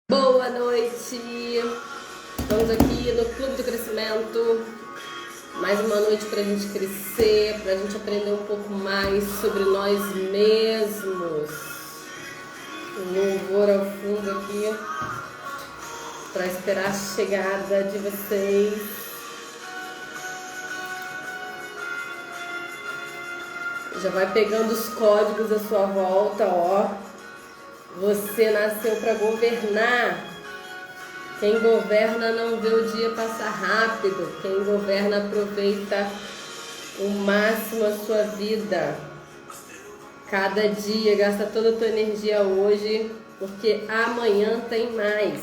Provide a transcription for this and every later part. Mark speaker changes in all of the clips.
Speaker 1: Boa noite! Estamos aqui no Clube do Crescimento. Mais uma noite para a gente crescer, para a gente aprender um pouco mais sobre nós mesmos. Um louvor ao fundo aqui para esperar a chegada de vocês. Já vai pegando os códigos à sua volta, ó. Você nasceu para governar. Quem governa não vê o dia passar rápido. Quem governa aproveita o máximo a sua vida. Cada dia, gasta toda a tua energia hoje, porque amanhã tem mais.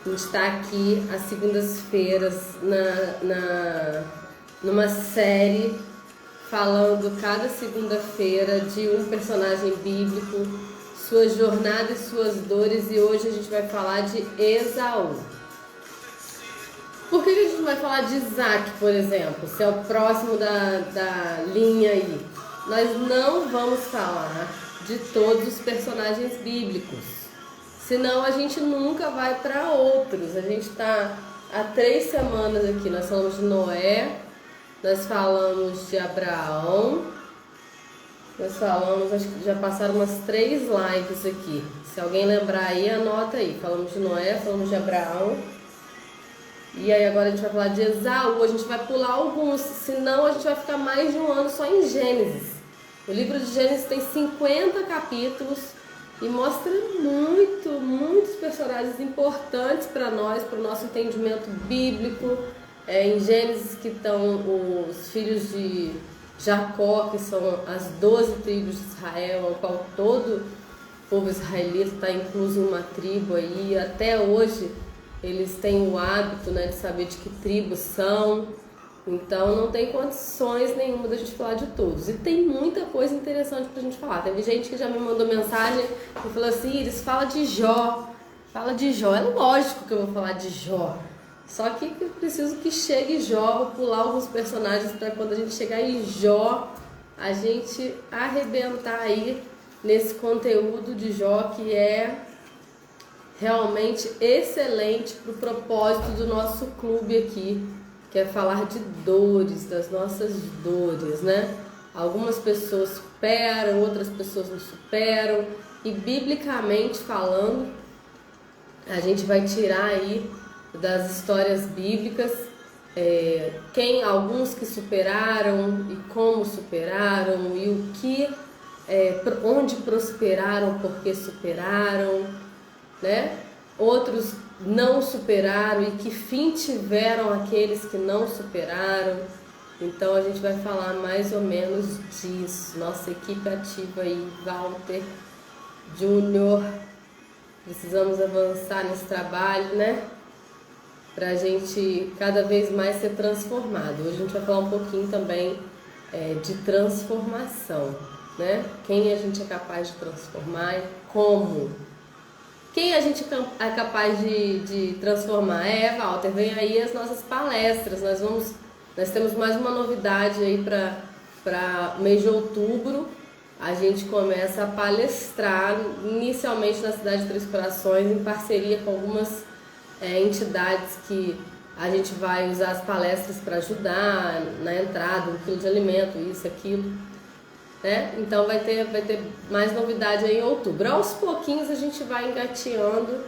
Speaker 1: A gente está aqui às segundas-feiras numa série falando cada segunda-feira de um personagem bíblico, sua jornada e suas dores, e hoje a gente vai falar de Esaú. Por que a gente vai falar de Isaac, por exemplo, se é o próximo da linha aí? Nós não vamos falar de todos os personagens bíblicos, senão a gente nunca vai para outros. A gente está há 3 semanas aqui, nós falamos de Noé, nós falamos de Abraão, nós falamos, acho que já passaram umas 3 lives aqui. Se alguém lembrar aí, anota aí. Falamos de Noé, falamos de Abraão. E aí agora a gente vai falar de Esaú. A gente vai pular alguns, senão a gente vai ficar mais de um ano só em Gênesis. O livro de Gênesis tem 50 capítulos e mostra muitos personagens importantes para nós, para o nosso entendimento bíblico. Em Gênesis que estão os filhos de Jacó, que são as 12 tribos de Israel, ao qual todo o povo israelita está incluso em uma tribo aí. Até hoje eles têm o hábito, de saber de que tribos são. Então não tem condições nenhuma da gente falar de todos. E tem muita coisa interessante pra gente falar. Teve gente que já me mandou mensagem e falou assim: Iris, fala de Jó. Fala de Jó. É lógico que eu vou falar de Jó. Só que eu preciso que chegue Jó, vou pular alguns personagens para quando a gente chegar em Jó, a gente arrebentar aí nesse conteúdo de Jó, que é realmente excelente para o propósito do nosso clube aqui, que é falar de dores, das nossas dores, né? Algumas pessoas superam, outras pessoas não superam, e biblicamente falando, a gente vai tirar aí das histórias bíblicas, alguns que superaram e como superaram e o que, onde prosperaram, porque superaram, né? Outros não superaram e que fim tiveram aqueles que não superaram. Então a gente vai falar mais ou menos disso. Nossa equipe ativa aí, Walter, Júnior, precisamos avançar nesse trabalho, né? Pra gente cada vez mais ser transformado. Hoje a gente vai falar um pouquinho também de transformação, né? Quem a gente é capaz de transformar e como. Quem a gente é capaz de transformar? Walter, vem aí as nossas palestras. Nós temos mais uma novidade aí para mês de outubro. A gente começa a palestrar inicialmente na cidade de Três Corações, em parceria com algumas entidades que a gente vai usar as palestras para ajudar na entrada, um quilo de alimento, isso, aquilo, né? Então vai ter mais novidade aí em outubro. Aos pouquinhos a gente vai engateando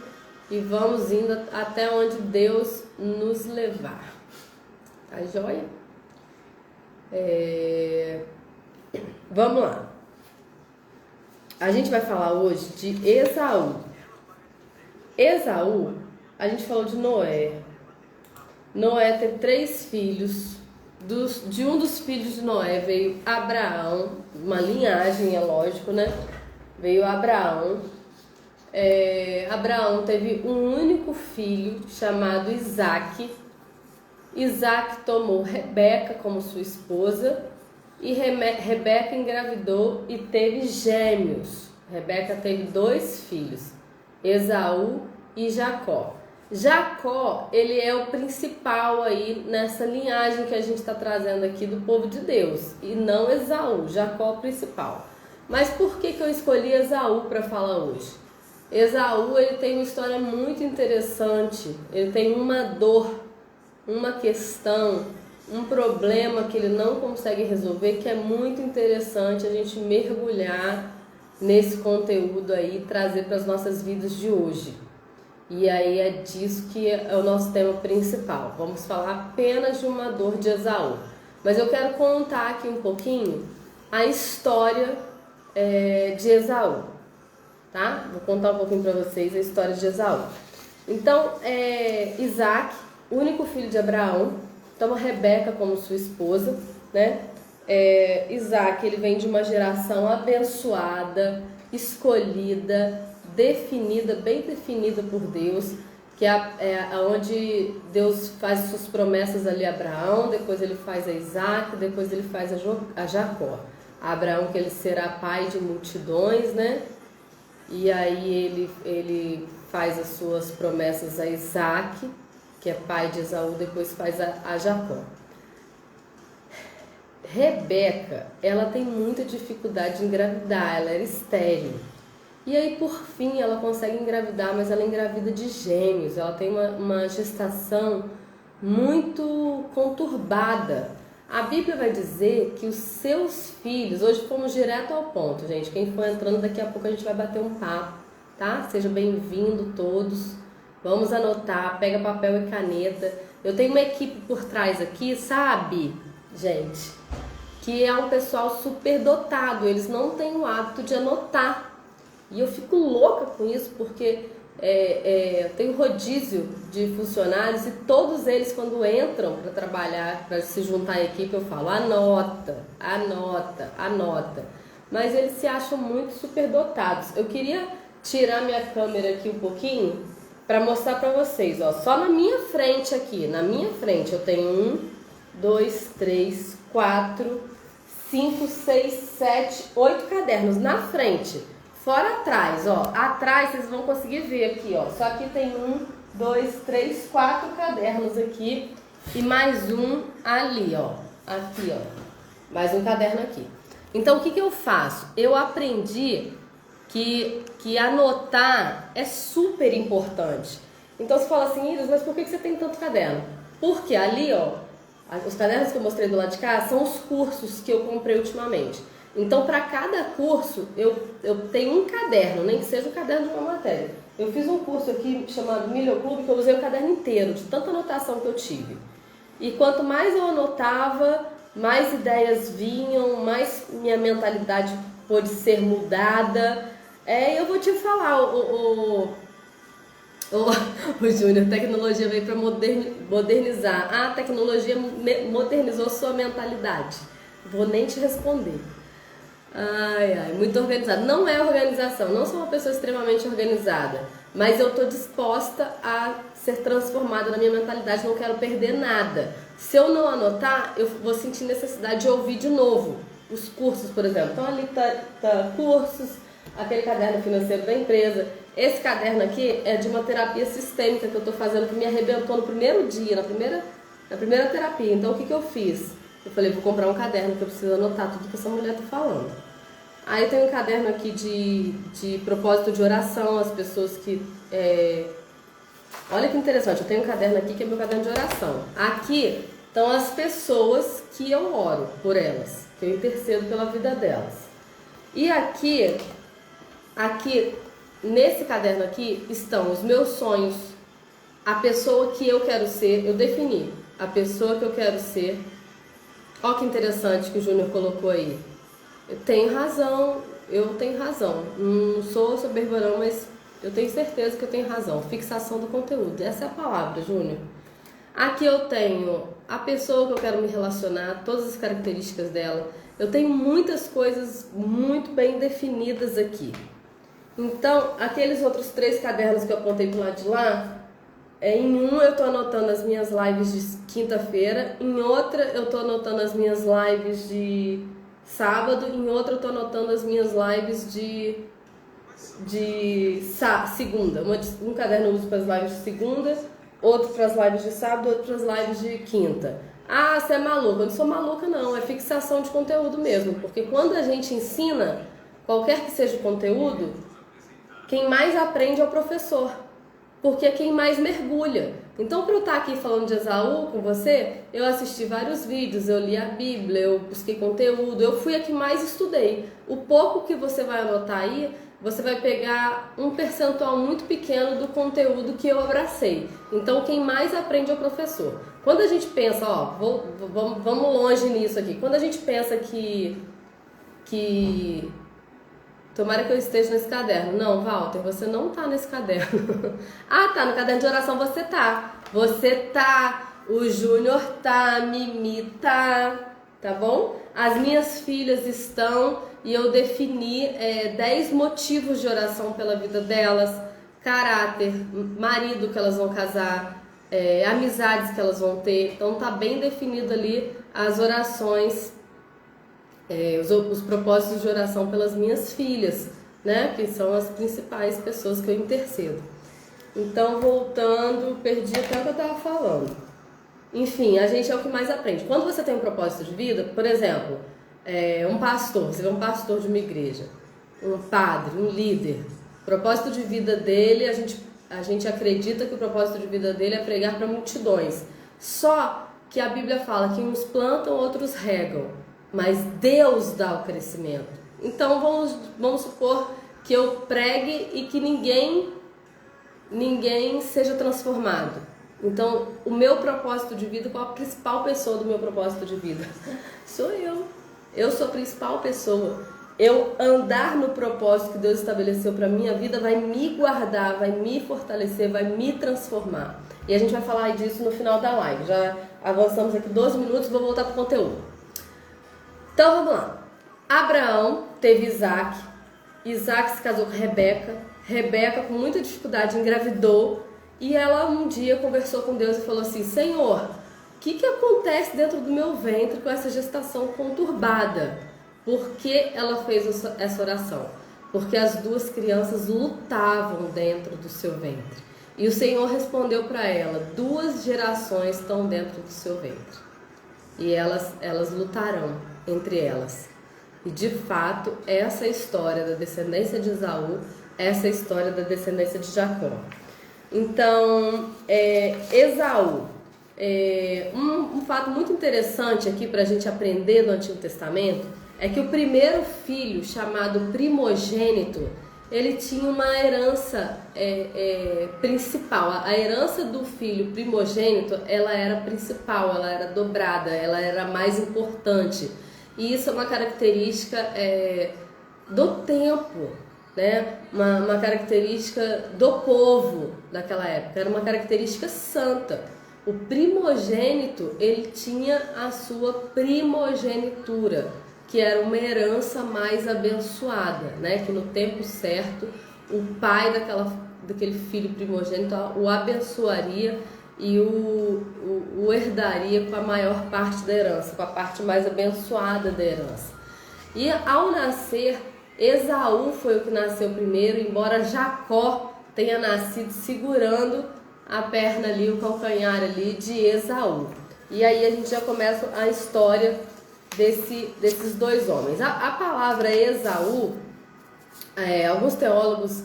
Speaker 1: e vamos indo até onde Deus nos levar. Tá joia? Vamos lá. A gente vai falar hoje de Esaú. Esaú, a gente falou de Noé. Noé teve 3 filhos. De um dos filhos de Noé veio Abraão, uma linhagem, é lógico, né? Veio Abraão. Abraão teve um único filho chamado Isaac. Isaac tomou Rebeca como sua esposa e Rebeca engravidou e teve gêmeos. Rebeca teve 2 filhos, Esaú e Jacó. Jacó, ele é o principal aí nessa linhagem que a gente está trazendo aqui do povo de Deus, e não Esaú. Jacó é o principal. Mas por que eu escolhi Esaú para falar hoje? Esaú, ele tem uma história muito interessante. Ele tem uma dor, uma questão, um problema que ele não consegue resolver, que é muito interessante a gente mergulhar nesse conteúdo aí e trazer para as nossas vidas de hoje. E aí é disso que é o nosso tema principal. Vamos falar apenas de uma dor de Esaú. Mas eu quero contar aqui um pouquinho a história de Esaú, tá? Vou contar um pouquinho para vocês a história de Esaú. Então, Isaac, único filho de Abraão, toma Rebeca como sua esposa, né? Isaac, ele vem de uma geração abençoada, escolhida, definida, bem definida por Deus, que é onde Deus faz suas promessas ali a Abraão, depois ele faz a Isaac, depois ele faz a Jacó. A Abraão, que ele será pai de multidões, né? E aí ele faz as suas promessas a Isaac, que é pai de Esaú, depois faz a Jacó. Rebeca, ela tem muita dificuldade de engravidar, ela era estéril. E aí, por fim, ela consegue engravidar, mas ela é engravida de gêmeos. Ela tem uma gestação muito conturbada. A Bíblia vai dizer que os seus filhos... Hoje fomos direto ao ponto, gente. Quem for entrando, daqui a pouco a gente vai bater um papo, tá? Sejam bem-vindos todos. Vamos anotar, pega papel e caneta. Eu tenho uma equipe por trás aqui, sabe, gente? Que é um pessoal super dotado. Eles não têm o hábito de anotar. E eu fico louca com isso, porque eu tenho rodízio de funcionários e todos eles, quando entram para trabalhar, para se juntar à equipe, eu falo, anota, anota, anota. Mas eles se acham muito superdotados. Eu queria tirar minha câmera aqui um pouquinho para mostrar para vocês, ó. Só na minha frente aqui, na minha frente, eu tenho 1, 2, 3, 4, 5, 6, 7, 8 cadernos na frente. Fora atrás, ó. Atrás vocês vão conseguir ver aqui, ó. Só que tem 1, 2, 3, 4 cadernos aqui e mais um ali, ó. Aqui, ó. Mais um caderno aqui. Então, o que eu faço? Eu aprendi que anotar é super importante. Então, você fala assim, Iris, mas por que você tem tanto caderno? Porque ali, ó, os cadernos que eu mostrei do lado de cá são os cursos que eu comprei ultimamente. Então, para cada curso, eu tenho um caderno, nem que seja um caderno de uma matéria. Eu fiz um curso aqui chamado Milho Clube, que eu usei o caderno inteiro, de tanta anotação que eu tive. E quanto mais eu anotava, mais ideias vinham, mais minha mentalidade pôde ser mudada. Eu vou te falar, o Júnior, tecnologia veio para modernizar. A tecnologia modernizou sua mentalidade. Vou nem te responder. Muito organizada. Não é organização, não sou uma pessoa extremamente organizada, mas eu estou disposta a ser transformada na minha mentalidade, não quero perder nada. Se eu não anotar, eu vou sentir necessidade de ouvir de novo os cursos, por exemplo. Então ali tá cursos, aquele caderno financeiro da empresa. Esse caderno aqui é de uma terapia sistêmica que eu estou fazendo, que me arrebentou no primeiro dia, na primeira terapia. Então o que eu fiz? Eu falei, vou comprar um caderno que eu preciso anotar tudo que essa mulher está falando. Aí tem um caderno aqui de propósito de oração, as pessoas que... Olha que interessante, eu tenho um caderno aqui que é meu caderno de oração. Aqui estão as pessoas que eu oro por elas, que eu intercedo pela vida delas. E aqui, nesse caderno aqui, estão os meus sonhos, a pessoa que eu quero ser, eu defini a pessoa que eu quero ser. Olha que interessante que o Júnior colocou aí. Eu tenho razão. Não sou soberba não, mas eu tenho certeza que eu tenho razão. Fixação do conteúdo. Essa é a palavra, Júnior. Aqui eu tenho a pessoa que eu quero me relacionar, todas as características dela. Eu tenho muitas coisas muito bem definidas aqui. Então, aqueles outros 3 cadernos que eu apontei pro lado de lá, em um eu estou anotando as minhas lives de quinta-feira, em outra eu estou anotando as minhas lives de sábado, em outra eu estou anotando as minhas lives de segunda. Um caderno eu uso para as lives de segunda, outro para as lives de sábado, outro para as lives de quinta. Ah, você é maluca. Eu não sou maluca não, é fixação de conteúdo mesmo, porque quando a gente ensina, qualquer que seja o conteúdo, quem mais aprende é o professor, porque é quem mais mergulha. Então, para eu estar aqui falando de Esaú com você, eu assisti vários vídeos, eu li a Bíblia, eu busquei conteúdo, eu fui a que mais estudei. O pouco que você vai anotar aí, você vai pegar um percentual muito pequeno do conteúdo que eu abracei. Então, quem mais aprende é o professor. Quando a gente pensa, vamos longe nisso aqui. Quando a gente pensa que tomara que eu esteja nesse caderno. Não, Walter, você não tá nesse caderno. Ah, tá, no caderno de oração você tá. Você tá, o Júnior tá, a Mimi tá bom? As minhas filhas estão e eu defini 10 motivos de oração pela vida delas, caráter, marido que elas vão casar, amizades que elas vão ter. Então tá bem definido ali as orações, os propósitos de oração pelas minhas filhas, né? Que são as principais pessoas que eu intercedo. Então, voltando, perdi até o que eu estava falando. Enfim, a gente é o que mais aprende. Quando você tem um propósito de vida, por exemplo, um pastor, você vê um pastor de uma igreja, um padre, um líder, o propósito de vida dele, a gente acredita que o propósito de vida dele é pregar para multidões. Só que a Bíblia fala que uns plantam, outros regam, mas Deus dá o crescimento. Então vamos supor que eu pregue e que ninguém seja transformado. Então, o meu propósito de vida, qual a principal pessoa do meu propósito de vida? Sou eu. Eu sou a principal pessoa. Eu andar no propósito que Deus estabeleceu para minha vida vai me guardar, vai me fortalecer, vai me transformar. E a gente vai falar disso no final da live. Já avançamos aqui 12 minutos, vou voltar para o conteúdo. Então, vamos lá. Abraão teve Isaac. Isaac se casou com Rebeca. Rebeca, com muita dificuldade, engravidou. E ela um dia conversou com Deus e falou assim: Senhor, o que acontece dentro do meu ventre com essa gestação conturbada? Por que ela fez essa oração? Porque as duas crianças lutavam dentro do seu ventre. E o Senhor respondeu para ela: 2 gerações estão dentro do seu ventre. E elas lutarão entre elas. E de fato, essa é a história da descendência de Esaú, essa é a história da descendência de Jacó. Então, Esaú, um fato muito interessante aqui para a gente aprender no Antigo Testamento é que o primeiro filho, chamado primogênito, ele tinha uma herança principal. A herança do filho primogênito, ela era principal, ela era dobrada, ela era mais importante. E isso é uma característica do tempo, né? Uma característica do povo daquela época, era uma característica santa. O primogênito, ele tinha a sua primogenitura, que era uma herança mais abençoada, né? Que no tempo certo o pai daquele filho primogênito o abençoaria e o herdaria com a maior parte da herança, com a parte mais abençoada da herança. E ao nascer, Esaú foi o que nasceu primeiro, embora Jacó tenha nascido segurando a perna ali, o calcanhar ali de Esaú. E aí a gente já começa a história desses dois homens. A palavra Esaú, alguns teólogos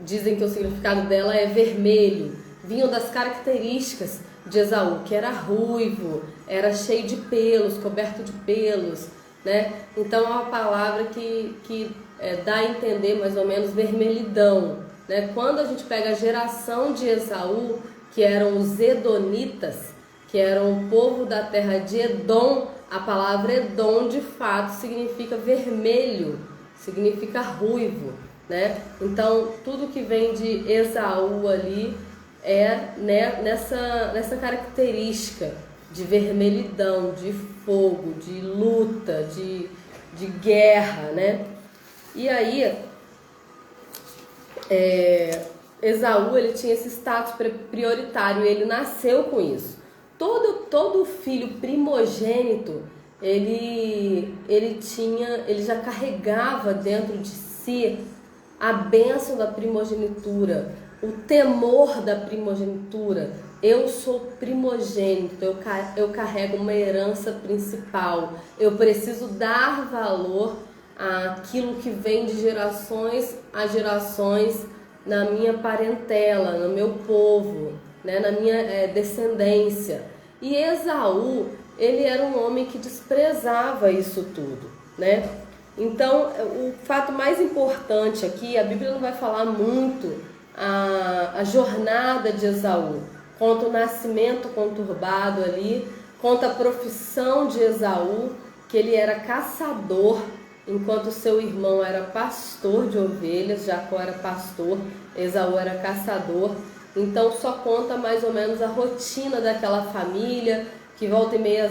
Speaker 1: dizem que o significado dela é vermelho, vinham das características de Esaú, que era ruivo, era cheio de pelos, coberto de pelos, né? Então é uma palavra que dá a entender mais ou menos vermelhidão, né? Quando a gente pega a geração de Esaú, que eram os edonitas, que eram o povo da terra de Edom, a palavra Edom de fato significa vermelho, significa ruivo, né? Então tudo que vem de Esaú ali nessa característica de vermelhidão, de fogo, de luta, de guerra, né? E aí, Esaú, ele tinha esse status prioritário, ele nasceu com isso. Todo filho primogênito, ele já carregava dentro de si a bênção da primogenitura, o temor da primogenitura. Eu sou primogênito, eu carrego uma herança principal, eu preciso dar valor aquilo que vem de gerações a gerações na minha parentela, no meu povo, né, na minha descendência. E Esaú, ele era um homem que desprezava isso tudo, né? Então, o fato mais importante aqui, a Bíblia não vai falar muito a jornada de Esaú, conta o nascimento conturbado ali, conta a profissão de Esaú, que ele era caçador, enquanto seu irmão era pastor de ovelhas. Jacó era pastor, Esaú era caçador. Então só conta mais ou menos a rotina daquela família, que volta e meia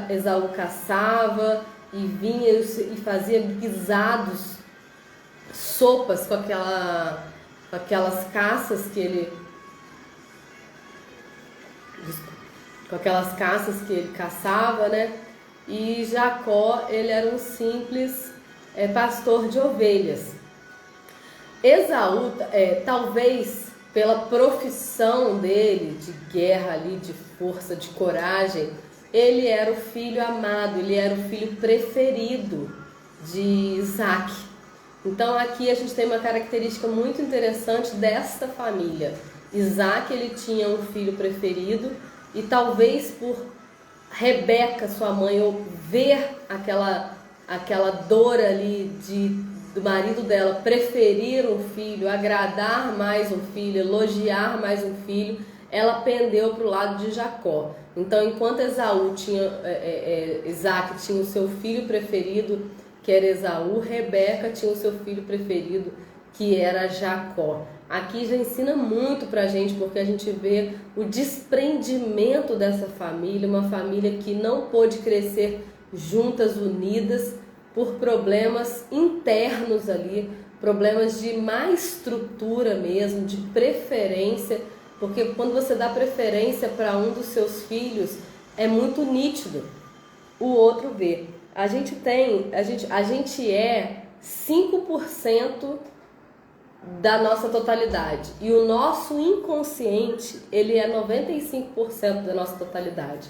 Speaker 1: Esaú caçava e vinha e fazia guisados, sopas com aquelas caças que ele caçava, né? E Jacó, ele era um simples pastor de ovelhas. Esaú, talvez pela profissão dele de guerra ali, de força, de coragem, ele era o filho amado, ele era o filho preferido de Isaac. Então aqui a gente tem uma característica muito interessante desta família. Isaac, ele tinha um filho preferido, e talvez por Rebeca, sua mãe, ou ver aquela dor ali do marido dela preferir um filho, agradar mais um filho, elogiar mais um filho, ela pendeu para o lado de Jacó. Então, enquanto Isaac tinha o seu filho preferido, que era Esaú, Rebeca tinha o seu filho preferido, que era Jacó. Aqui já ensina muito pra gente, porque a gente vê o desprendimento dessa família, uma família que não pôde crescer juntas, unidas, por problemas internos ali, problemas de má estrutura mesmo, de preferência, porque quando você dá preferência para um dos seus filhos, é muito nítido o outro ver. A gente é 5% da nossa totalidade, e o nosso inconsciente, ele é 95% da nossa totalidade.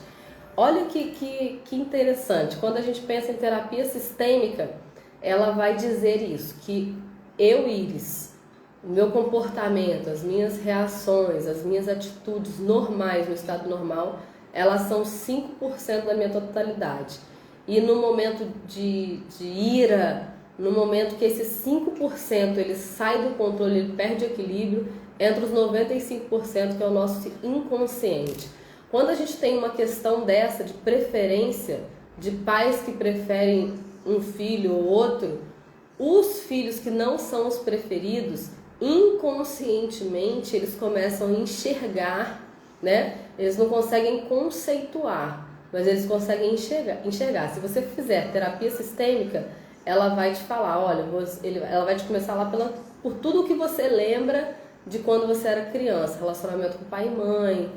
Speaker 1: Olha que interessante, quando a gente pensa em terapia sistêmica, ela vai dizer isso, que eu, Iris, o meu comportamento, as minhas reações, as minhas atitudes normais, no estado normal, elas são 5% da minha totalidade. E no momento de ira, no momento que esse 5% ele sai do controle, ele perde equilíbrio, entra os 95% que é o nosso inconsciente. Quando a gente tem uma questão dessa de preferência, de pais que preferem um filho ou outro, os filhos que não são os preferidos, inconscientemente eles começam a enxergar, né? Eles não conseguem conceituar, mas eles conseguem enxergar. Se você fizer terapia sistêmica, ela vai te falar, olha, ela vai te começar lá por tudo que você lembra de quando você era criança, relacionamento com pai e mãe,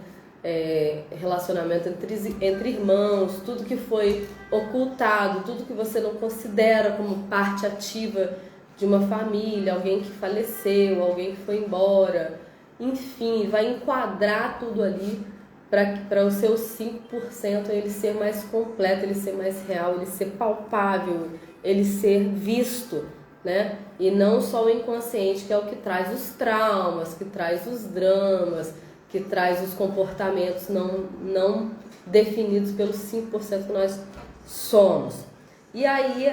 Speaker 1: relacionamento entre irmãos, tudo que foi ocultado, tudo que você não considera como parte ativa de uma família, alguém que faleceu, alguém que foi embora, enfim, vai enquadrar tudo ali para o seu 5% ele ser mais completo, ele ser mais real, ele ser palpável, ele ser visto, né? E não só o inconsciente, que é o que traz os traumas, que traz os dramas, que traz os comportamentos não definidos pelos 5% que nós somos. E aí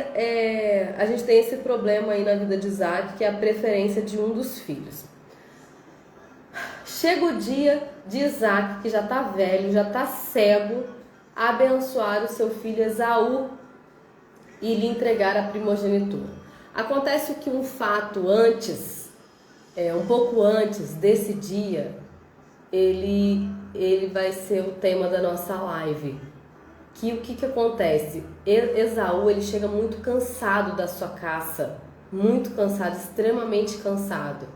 Speaker 1: a gente tem esse problema aí na vida de Isaac, que é a preferência de um dos filhos. Chega o dia de Isaac, que já está velho, já está cego, abençoar o seu filho Esaú e lhe entregar a primogenitura. Acontece que um fato antes, um pouco antes desse dia, ele vai ser o tema da nossa live. O que acontece? Esaú, ele chega muito cansado da sua caça, muito cansado, extremamente cansado.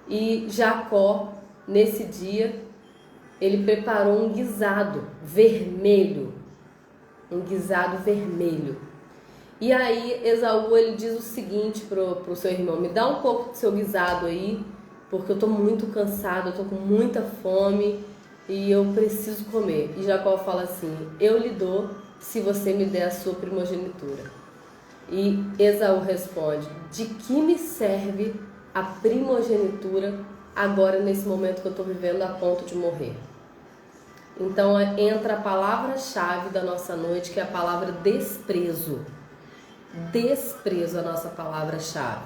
Speaker 1: E Jacó, nesse dia, ele preparou um guisado vermelho, E aí Esaú, ele diz o seguinte pro seu irmão: me dá um pouco do seu guisado aí, porque eu estou muito cansado, eu estou com muita fome e eu preciso comer. E Jacó fala assim: eu lhe dou se você me der a sua primogenitura. E Esaú responde: de que me serve a primogenitura agora nesse momento que eu estou vivendo a ponto de morrer? Então entra a palavra-chave da nossa noite, que é a palavra desprezo. Desprezo é a nossa palavra-chave.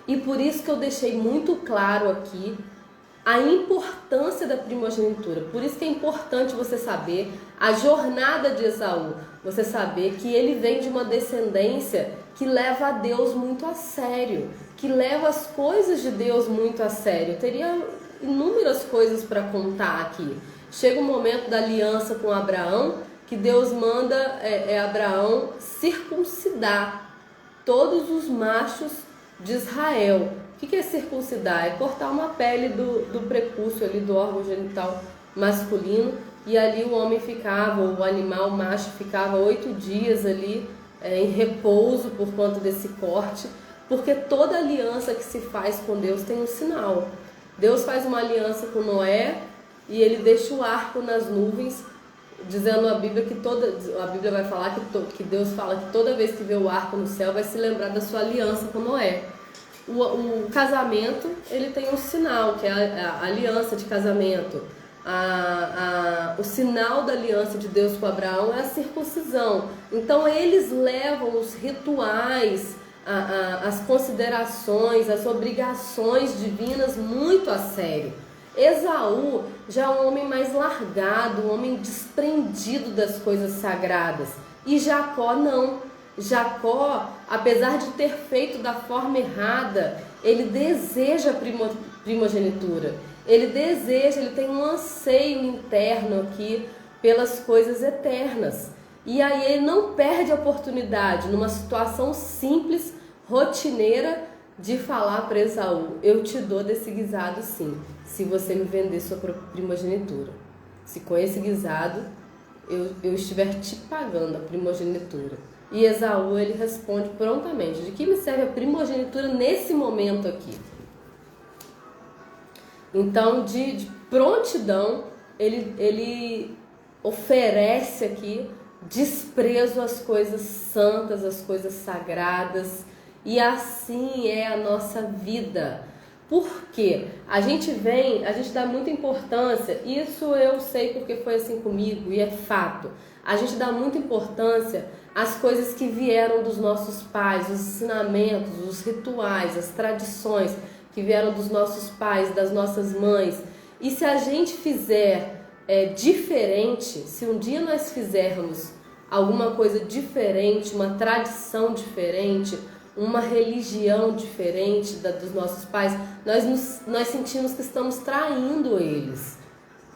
Speaker 1: E por isso que eu deixei muito claro aqui a importância da primogenitura. Por isso que é importante você saber a jornada de Esaú. Você saber que ele vem de uma descendência que leva a Deus muito a sério, que leva as coisas de Deus muito a sério. Eu teria inúmeras coisas para contar aqui. Chega o momento da aliança com Abraão, que Deus manda Abraão circuncidar todos os machos de Israel. O que é circuncidar? É cortar uma pele do prepúcio ali, do órgão genital masculino, e ali o homem ficava, o animal, o macho ficava 8 dias ali em repouso por conta desse corte, porque toda aliança que se faz com Deus tem um sinal. Deus faz uma aliança com Noé e ele deixa o arco nas nuvens, dizendo a Bíblia que a Bíblia vai falar que Deus fala que toda vez que vê o arco no céu vai se lembrar da sua aliança com Noé. O casamento, ele tem um sinal, que é a aliança de casamento. O sinal da aliança de Deus com Abraão é a circuncisão. Então eles levam os rituais, as considerações, as obrigações divinas muito a sério. Esaú já é um homem mais largado, um homem desprendido das coisas sagradas. E Jacó não. Jacó, apesar de ter feito da forma errada, ele deseja primogenitura. Ele tem um anseio interno aqui pelas coisas eternas. E aí ele não perde a oportunidade, numa situação simples, rotineira, de falar para Esaú: eu te dou desse guisado sim, se você me vender sua primogenitura. Se com esse guisado eu estiver te pagando a primogenitura. E Esaú, ele responde prontamente: de que me serve a primogenitura nesse momento aqui? Então, de prontidão, ele oferece aqui desprezo às coisas santas, às coisas sagradas. E assim é a nossa vida. Por quê? A gente dá muita importância, isso eu sei porque foi assim comigo e é fato. A gente dá muita importância às coisas que vieram dos nossos pais, os ensinamentos, os rituais, as tradições que vieram dos nossos pais, das nossas mães. E se a gente fizer diferente, se um dia nós fizermos alguma coisa diferente, uma tradição diferente, uma religião diferente dos nossos pais, nós sentimos que estamos traindo eles.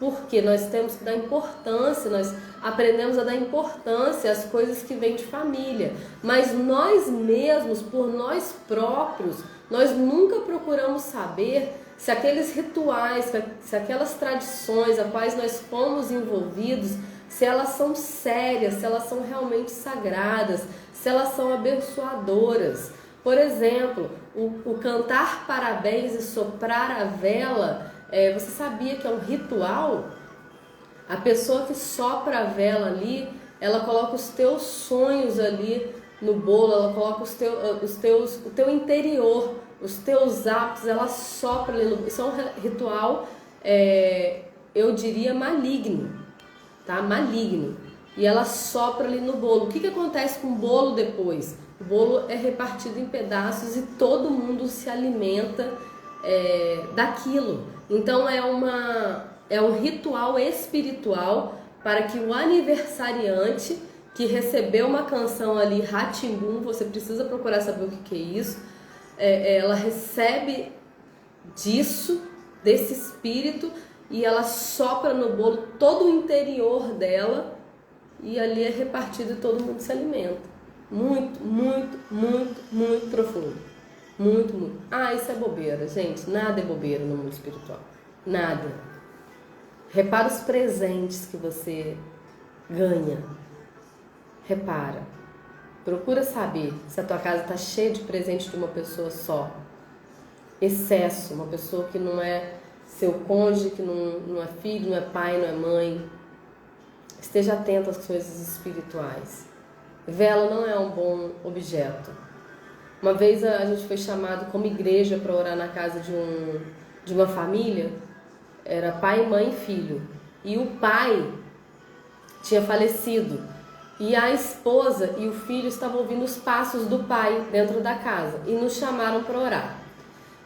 Speaker 1: Porque nós temos que dar importância, nós aprendemos a dar importância às coisas que vêm de família. Mas nós mesmos, por nós próprios, nós nunca procuramos saber se aqueles rituais, se aquelas tradições a quais nós fomos envolvidos, se elas são sérias, se elas são realmente sagradas, se elas são abençoadoras. Por exemplo, o cantar parabéns e soprar a vela, você sabia que é um ritual? A pessoa que sopra a vela ali, ela coloca os teus sonhos ali no bolo, ela coloca o teu interior, os teus atos, ela sopra ali no bolo. Isso é um ritual, eu diria maligno, tá? Maligno. E ela sopra ali no bolo. O que acontece com o bolo depois? O bolo é repartido em pedaços e todo mundo se alimenta daquilo. Então é um ritual espiritual para que o aniversariante que recebeu uma canção ali, Rá-Tim-Bum, você precisa procurar saber o que é isso, ela recebe desse espírito, e ela sopra no bolo todo o interior dela, e ali é repartido e todo mundo se alimenta. Muito, muito, muito, muito profundo. Muito, muito. Isso é bobeira, gente. Nada é bobeira no mundo espiritual. Nada. Repara os presentes que você ganha. Repara. Procura saber se a tua casa está cheia de presente de uma pessoa só. Excesso. Uma pessoa que não é seu cônjuge, que não é filho, não é pai, não é mãe. Esteja atento às coisas espirituais. Vela não é um bom objeto. Uma vez a gente foi chamado como igreja para orar na casa de uma família, era pai, mãe e filho. E o pai tinha falecido. E a esposa e o filho estavam ouvindo os passos do pai dentro da casa e nos chamaram para orar.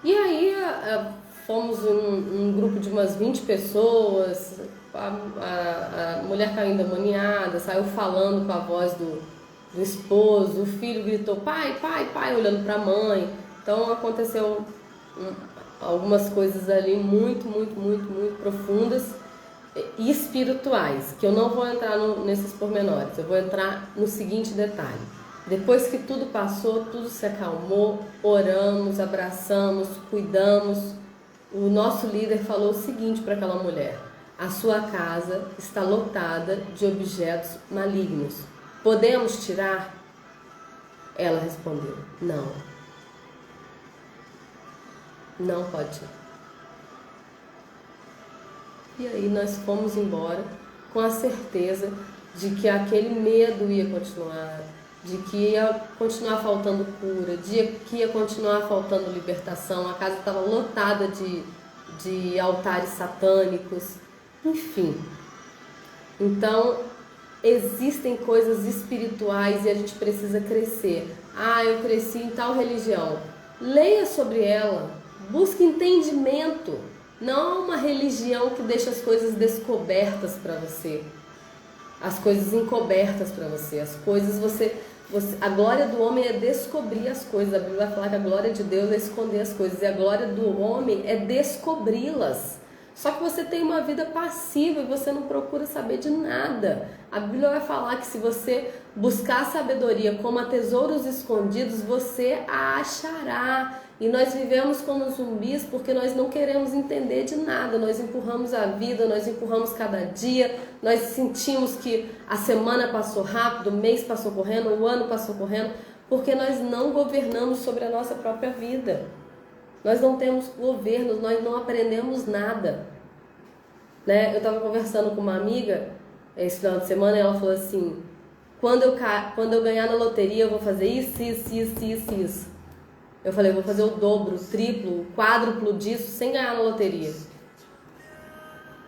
Speaker 1: E aí fomos um grupo de umas 20 pessoas, a mulher caiu endemoniada, saiu falando com a voz do esposo, o filho gritou pai, pai, pai, olhando para a mãe. Então aconteceu algumas coisas ali muito profundas e espirituais, que eu não vou entrar nesses pormenores. Eu vou entrar no seguinte detalhe: depois que tudo passou, tudo se acalmou, oramos, abraçamos, cuidamos. O nosso líder falou o seguinte para aquela mulher: a sua casa está lotada de objetos malignos, podemos tirar? Ela respondeu: não, não pode tirar. E aí nós fomos embora com a certeza de que aquele medo ia continuar, de que ia continuar faltando cura, de que ia continuar faltando libertação. A casa estava lotada de altares satânicos, enfim. Então, existem coisas espirituais e a gente precisa crescer. Eu cresci em tal religião. Leia sobre ela, busque entendimento. Não uma religião que deixa as coisas descobertas para você, as coisas encobertas para você, as coisas a glória do homem é descobrir as coisas. A Bíblia vai falar que a glória de Deus é esconder as coisas e a glória do homem é descobri-las. Só que você tem uma vida passiva e você não procura saber de nada. A Bíblia vai falar que se você buscar sabedoria como a tesouros escondidos, você a achará. E nós vivemos como zumbis porque nós não queremos entender de nada. Nós empurramos a vida, nós empurramos cada dia, nós sentimos que a semana passou rápido, o mês passou correndo, o ano passou correndo, porque nós não governamos sobre a nossa própria vida. Nós não temos governo, nós não aprendemos nada. Né? Eu estava conversando com uma amiga esse final de semana e ela falou assim: quando eu ganhar na loteria eu vou fazer isso. Eu falei: eu vou fazer o dobro, o triplo, o quádruplo disso sem ganhar na loteria.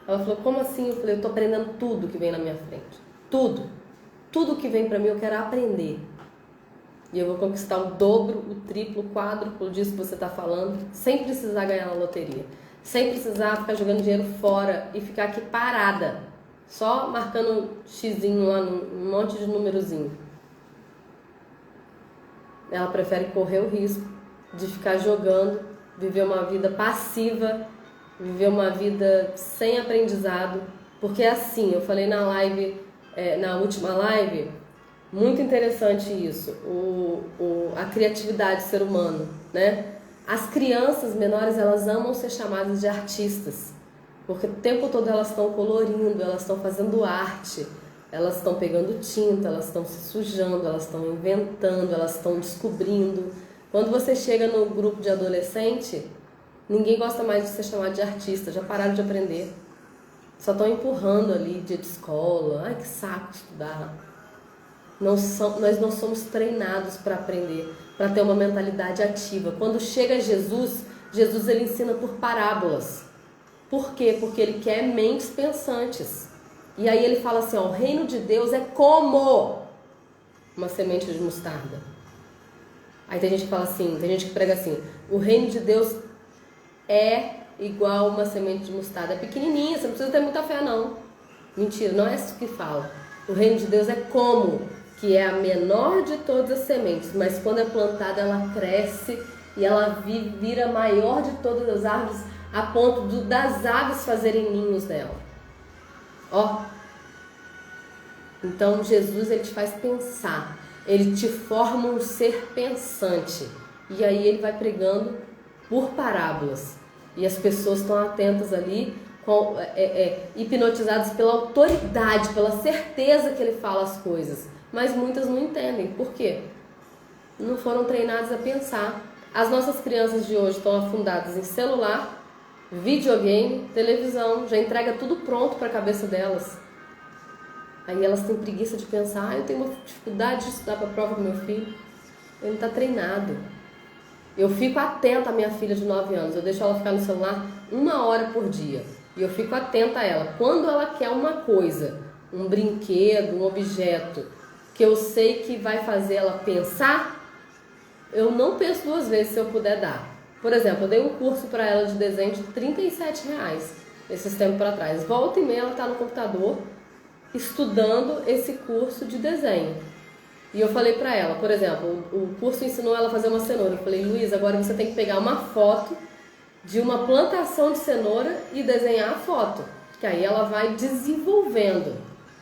Speaker 1: Ela falou: como assim? Eu falei: eu estou aprendendo tudo que vem na minha frente. Tudo que vem para mim eu quero aprender. E eu vou conquistar o dobro, o triplo, o quádruplo disso que você está falando, sem precisar ganhar na loteria. Sem precisar ficar jogando dinheiro fora e ficar aqui parada, só marcando xizinho lá, um monte de númerozinho. Ela prefere correr o risco de ficar jogando, viver uma vida passiva, viver uma vida sem aprendizado. Porque é assim, eu falei na live, na última live, muito interessante isso, a criatividade do ser humano, né? As crianças menores, elas amam ser chamadas de artistas, porque o tempo todo elas estão colorindo, elas estão fazendo arte, elas estão pegando tinta, elas estão se sujando, elas estão inventando, elas estão descobrindo. Quando você chega no grupo de adolescente, ninguém gosta mais de ser chamado de artista, já pararam de aprender. Só estão empurrando ali, dia de escola, ai que saco estudar. Nós não somos treinados para aprender, para ter uma mentalidade ativa. Quando chega Jesus ele ensina por parábolas. Por quê? Porque ele quer mentes pensantes. E aí ele fala assim, o reino de Deus é como uma semente de mostarda. Aí tem gente que fala assim, tem gente que prega assim, o reino de Deus é igual uma semente de mostarda. É pequenininha, você não precisa ter muita fé não. Mentira, não é isso que fala. O reino de Deus é como, que é a menor de todas as sementes, mas quando é plantada ela cresce e ela vira a maior de todas as árvores, a ponto das aves fazerem ninhos nela. Então Jesus ele te faz pensar, ele te forma um ser pensante, e aí ele vai pregando por parábolas, e as pessoas estão atentas ali, hipnotizadas pela autoridade, pela certeza que ele fala as coisas, mas muitas não entendem. Por quê? Não foram treinadas a pensar. As nossas crianças de hoje estão afundadas em celular, videogame, televisão, já entrega tudo pronto para a cabeça delas. Aí elas têm preguiça de pensar, eu tenho uma dificuldade de estudar para a prova do meu filho. Ele não está treinado. Eu fico atenta à minha filha de 9 anos, eu deixo ela ficar no celular 1 hora por dia. E eu fico atenta a ela. Quando ela quer uma coisa, um brinquedo, um objeto, que eu sei que vai fazer ela pensar, eu não penso 2 vezes se eu puder dar. Por exemplo, eu dei um curso para ela de desenho de R$ 37, esses tempos para trás. Volta e meia ela está no computador estudando esse curso de desenho. E eu falei para ela, por exemplo, o curso ensinou ela a fazer uma cenoura. Eu falei, Luísa, agora você tem que pegar uma foto de uma plantação de cenoura e desenhar a foto. Que aí ela vai desenvolvendo.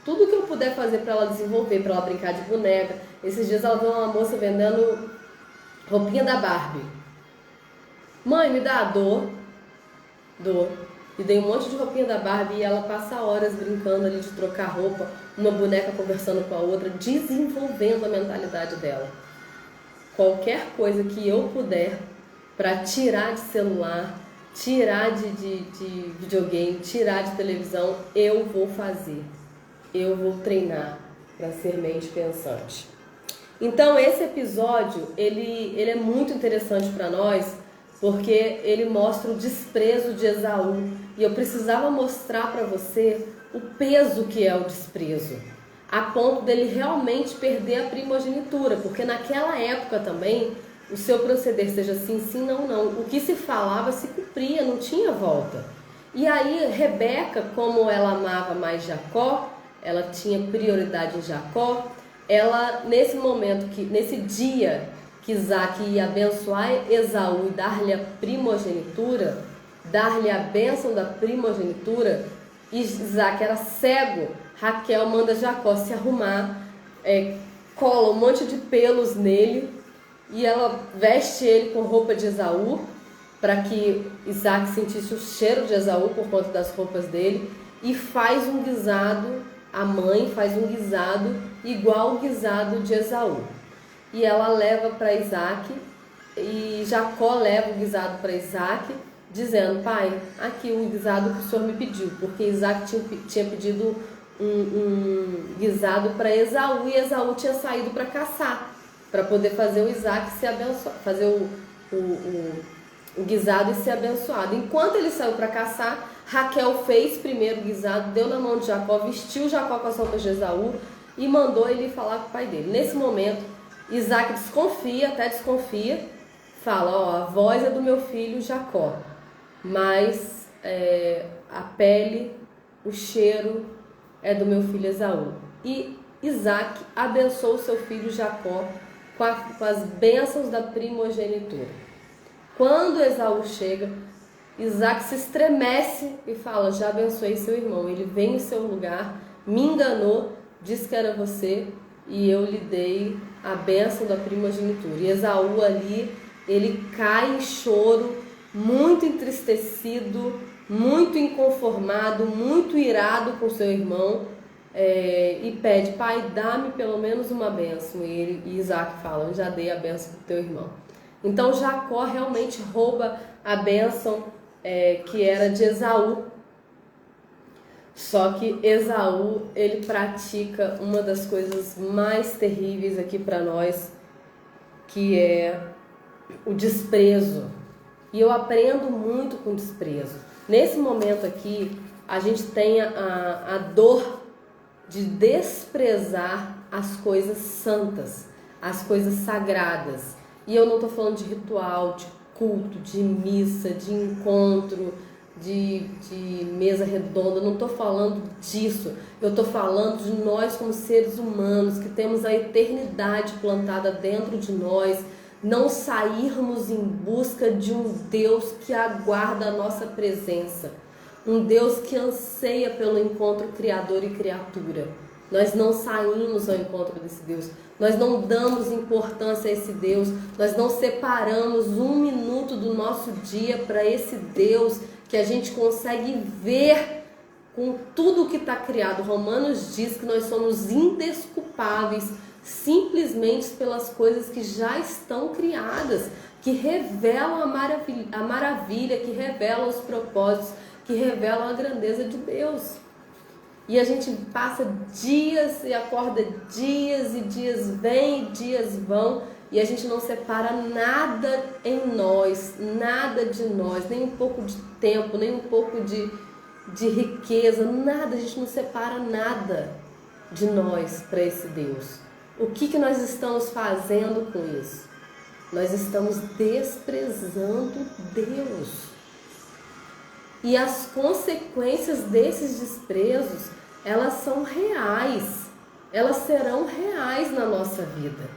Speaker 1: Tudo que eu puder fazer para ela desenvolver, para ela brincar de boneca. Esses dias ela viu uma moça vendendo roupinha da Barbie. Mãe, me dá a dor. E dei um monte de roupinha da Barbie e ela passa horas brincando ali de trocar roupa, uma boneca conversando com a outra, desenvolvendo a mentalidade dela. Qualquer coisa que eu puder para tirar de celular, tirar de videogame, tirar de televisão, eu vou fazer. Eu vou treinar para ser mente pensante. Então esse episódio, ele é muito interessante para nós, porque ele mostra o desprezo de Esaú. E eu precisava mostrar para você o peso que é o desprezo, a ponto dele realmente perder a primogenitura, porque naquela época também, o seu proceder seja sim, sim, não, não. O que se falava se cumpria, não tinha volta. E aí Rebeca, como ela amava mais Jacó, ela tinha prioridade em Jacó, ela nesse dia que Isaac ia abençoar Esaú e dar-lhe a primogenitura, dar-lhe a bênção da primogenitura, e Isaac era cego, Raquel manda Jacó se arrumar, cola um monte de pelos nele, e ela veste ele com roupa de Esaú, para que Isaac sentisse o cheiro de Esaú por conta das roupas dele, e faz um guisado, a mãe faz um guisado igual o guisado de Esaú. E ela leva para Isaac, e Jacó leva o guisado para Isaac, dizendo, pai, aqui o guisado que o senhor me pediu, porque Isaac tinha pedido um guisado para Esaú, e Esaú tinha saído para caçar, para poder fazer o Isaac se abençoar, fazer o guisado e ser abençoado. Enquanto ele saiu para caçar, Raquel fez primeiro o guisado, deu na mão de Jacó, vestiu Jacó com as roupas de Esaú e mandou ele falar com o pai dele. Nesse momento, Isaac até desconfia, fala, ó, a voz é do meu filho Jacó, mas a pele, o cheiro é do meu filho Esaú. E Isaac abençoou seu filho Jacó com as bênçãos da primogenitura. Quando Esaú chega, Isaac se estremece e fala, já abençoei seu irmão, ele vem em seu lugar, me enganou, disse que era você e eu lhe dei a bênção da primogenitura. E Esaú ali, ele cai em choro, muito entristecido, muito inconformado, muito irado com seu irmão, e pede, pai, dá-me pelo menos uma bênção. E Isaac fala, eu já dei a bênção para o teu irmão. Então Jacó realmente rouba a bênção que era de Esaú. Só que Esaú, ele pratica uma das coisas mais terríveis aqui para nós, que é o desprezo. E eu aprendo muito com desprezo. Nesse momento aqui, a gente tem a dor de desprezar as coisas santas, as coisas sagradas. E eu não estou falando de ritual, de culto, de missa, de encontro, de mesa redonda, não estou falando disso. Eu estou falando de nós como seres humanos, que temos a eternidade plantada dentro de nós, não sairmos em busca de um Deus que aguarda a nossa presença, um Deus que anseia pelo encontro criador e criatura. Nós não saímos ao encontro desse Deus, nós não damos importância a esse Deus, nós não separamos 1 minuto do nosso dia para esse Deus que a gente consegue ver com tudo que está criado. Romanos diz que nós somos indesculpáveis simplesmente pelas coisas que já estão criadas, que revelam a maravilha, que revelam os propósitos, que revelam a grandeza de Deus. E a gente passa dias e acorda dias, e dias vêm e dias vão, e a gente não separa nada em nós, nada de nós, nem um pouco de tempo, nem um pouco de riqueza, nada, a gente não separa nada de nós para esse Deus. O que nós estamos fazendo com isso? Nós estamos desprezando Deus. E as consequências desses desprezos, elas são reais. Elas serão reais na nossa vida.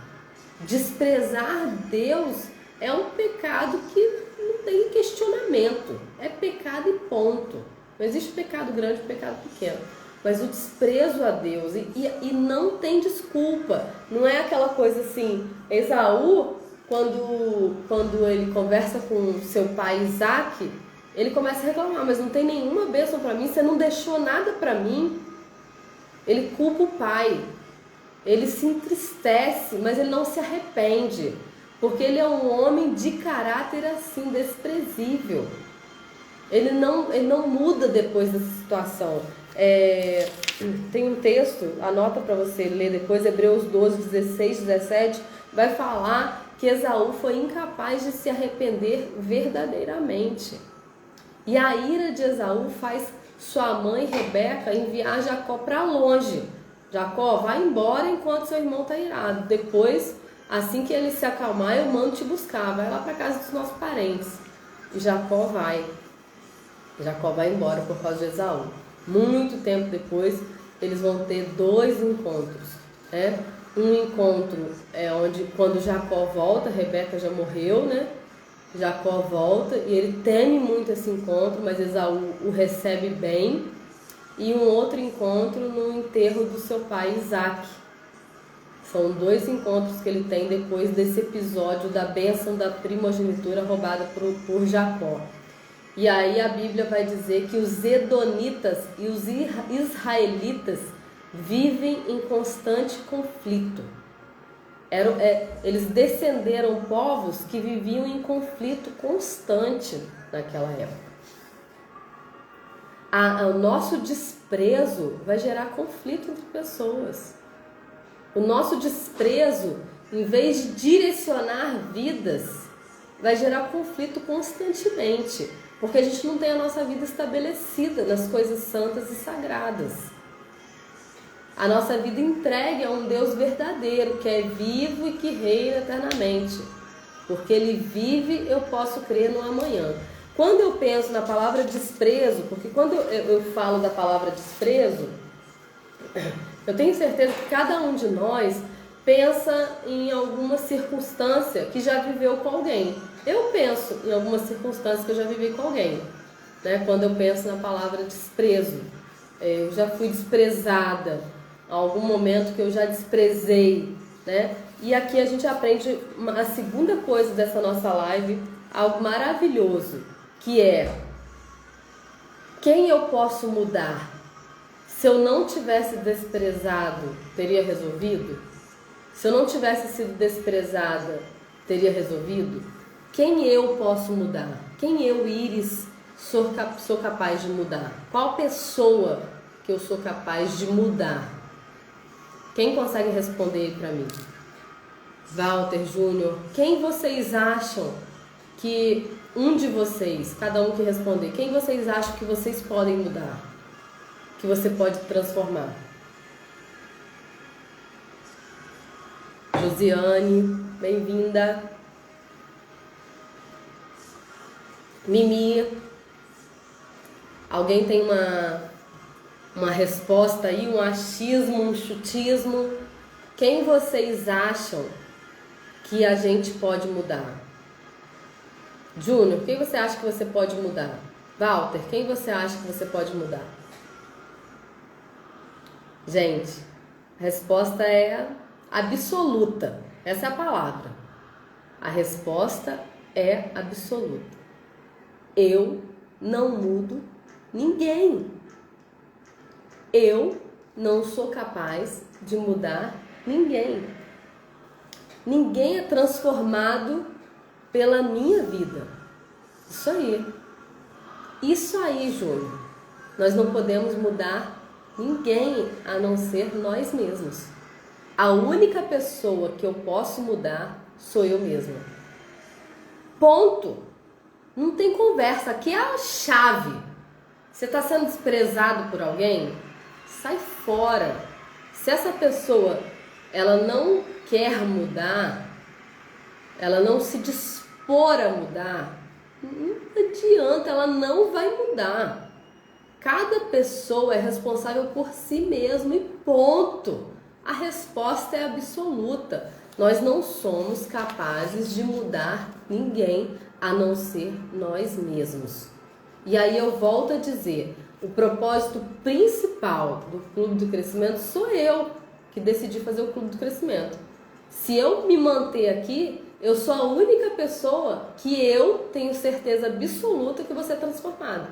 Speaker 1: Desprezar Deus é um pecado que não tem questionamento. É pecado e ponto. Não existe pecado grande e pecado pequeno. Mas o desprezo a Deus, e não tem desculpa. Não é aquela coisa assim, Esaú, quando ele conversa com seu pai Isaac, ele começa a reclamar, mas não tem nenhuma bênção para mim, você não deixou nada para mim. Ele culpa o pai, ele se entristece, mas ele não se arrepende, porque ele é um homem de caráter assim, desprezível. Ele não muda depois dessa situação. Tem um texto, anota para você ler depois, Hebreus 12, 16, 17, vai falar que Esaú foi incapaz de se arrepender verdadeiramente. E a ira de Esaú faz sua mãe Rebeca enviar Jacó para longe. Jacó, vai embora enquanto seu irmão está irado. Depois, assim que ele se acalmar, eu mando te buscar. Vai lá para casa dos nossos parentes. E Jacó vai embora por causa de Esaú. Muito tempo depois, eles vão ter 2 encontros, né? Um encontro é quando Jacó volta, Rebeca já morreu, né? Jacó volta e ele teme muito esse encontro, mas Esaú o recebe bem. E um outro encontro no enterro do seu pai Isaac. São 2 encontros que ele tem depois desse episódio da bênção da primogenitura roubada por Jacó. E aí a Bíblia vai dizer que os edonitas e os israelitas vivem em constante conflito. Eles descenderam povos que viviam em conflito constante naquela época. O nosso desprezo vai gerar conflito entre pessoas. O nosso desprezo, em vez de direcionar vidas, vai gerar conflito constantemente, porque a gente não tem a nossa vida estabelecida nas coisas santas e sagradas. A nossa vida entregue a um Deus verdadeiro, que é vivo e que reina eternamente. Porque Ele vive, eu posso crer no amanhã. Quando eu penso na palavra desprezo, porque quando eu falo da palavra desprezo, eu tenho certeza que cada um de nós pensa em alguma circunstância que já viveu com alguém. Eu penso em alguma circunstância que eu já vivi com alguém, né? Quando eu penso na palavra desprezo, eu já fui desprezada, algum momento que eu já desprezei, né? E aqui a gente aprende a segunda coisa dessa nossa live, algo maravilhoso, que é: quem eu posso mudar? Se eu não tivesse desprezado, teria resolvido? Se eu não tivesse sido desprezada, teria resolvido? Quem eu posso mudar? Quem eu, Iris, sou capaz de mudar? Qual pessoa que eu sou capaz de mudar? Quem consegue responder para mim? Walter, Júnior, quem vocês acham que um de vocês, cada um que responder, quem vocês acham que vocês podem mudar? Que você pode transformar? Josiane, bem-vinda. Mimi, alguém tem uma resposta aí, um achismo, um chutismo? Quem vocês acham que a gente pode mudar? Júnior, quem você acha que você pode mudar? Walter, quem você acha que você pode mudar? Gente, a resposta é absoluta. Essa é a palavra. A resposta é absoluta. Eu não mudo ninguém. Eu não sou capaz de mudar ninguém. Ninguém é transformado pela minha vida. Isso aí. Isso aí, Júnior. Nós não podemos mudar ninguém a não ser nós mesmos. A única pessoa que eu posso mudar sou eu mesma. Ponto. Não tem conversa. Aqui é a chave. Você está sendo desprezado por alguém? Sai fora. Se essa pessoa ela não quer mudar, ela não se dispor a mudar, não adianta, ela não vai mudar. Cada pessoa é responsável por si mesma e ponto. A resposta é absoluta. Nós não somos capazes de mudar ninguém a não ser nós mesmos. E aí eu volto a dizer, o propósito principal do Clube do Crescimento sou eu que decidi fazer o Clube do Crescimento. Se eu me manter aqui, eu sou a única pessoa que eu tenho certeza absoluta que vou ser transformada.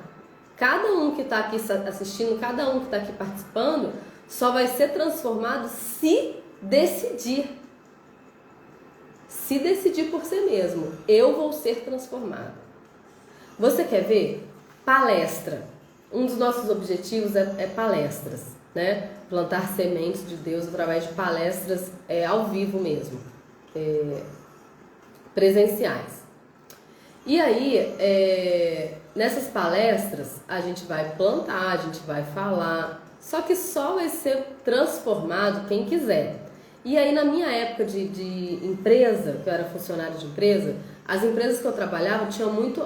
Speaker 1: Cada um que está aqui assistindo, cada um que está aqui participando, só vai ser transformado se decidir. Se decidir por si mesmo, eu vou ser transformado. Você quer ver? Palestra. Um dos nossos objetivos é palestras, né? Plantar sementes de Deus através de palestras ao vivo mesmo, presenciais. E aí, nessas palestras, a gente vai plantar, a gente vai falar, só que só vai ser transformado quem quiser. E aí, na minha época de empresa, que eu era funcionário de empresa, as empresas que eu trabalhava tinham muito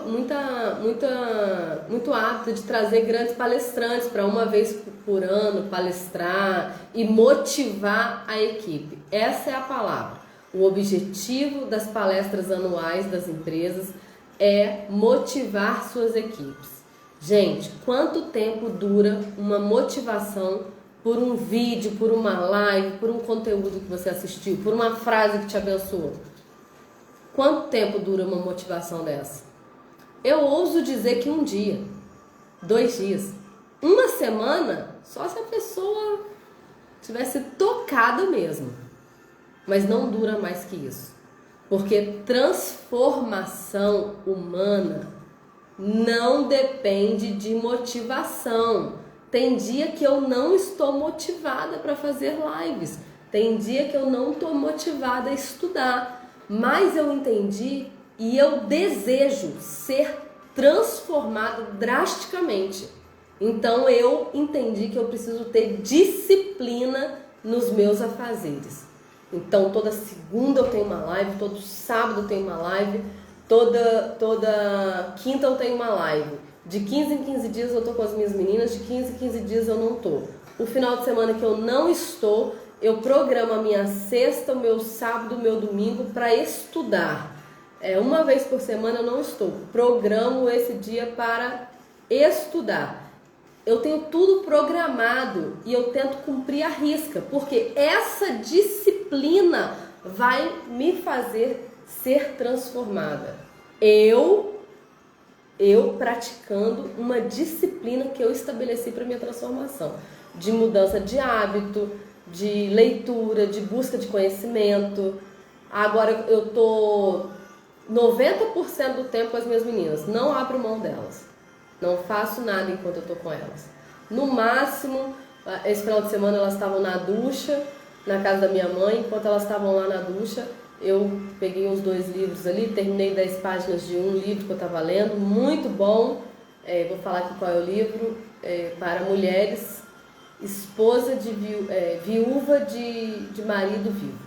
Speaker 1: hábito de trazer grandes palestrantes para uma vez por ano palestrar e motivar a equipe. Essa é a palavra. O objetivo das palestras anuais das empresas é motivar suas equipes. Gente, quanto tempo dura uma motivação por um vídeo, por uma live, por um conteúdo que você assistiu, por uma frase que te abençoou? Quanto tempo dura uma motivação dessa? Eu ouso dizer que 1 dia, 2 dias, 1 semana, só se a pessoa tivesse tocado mesmo. Mas não dura mais que isso. Porque transformação humana não depende de motivação. Tem dia que eu não estou motivada para fazer lives. Tem dia que eu não estou motivada a estudar. Mas eu entendi e eu desejo ser transformada drasticamente. Então eu entendi que eu preciso ter disciplina nos meus afazeres. Então toda segunda eu tenho uma live, todo sábado eu tenho uma live, toda quinta eu tenho uma live. De 15 em 15 dias eu tô com as minhas meninas, de 15 em 15 dias eu não tô. O final de semana que eu não estou, eu programo a minha sexta, o meu sábado, o meu domingo para estudar. Uma vez por semana eu não estou. Programo esse dia para estudar. Eu tenho tudo programado e eu tento cumprir a risca, porque essa disciplina vai me fazer ser transformada. Eu praticando uma disciplina que eu estabeleci para minha transformação, de mudança de hábito, de leitura, de busca de conhecimento. Agora eu tô 90% do tempo com as minhas meninas, não abro mão delas. Não faço nada enquanto eu tô com elas. No máximo, esse final de semana elas estavam na ducha, na casa da minha mãe. Enquanto elas estavam lá na ducha, eu peguei uns 2 livros ali, terminei 10 páginas de um livro que eu estava lendo, muito bom. Vou falar aqui qual é o livro. Para mulheres, esposa de viúva de marido vivo.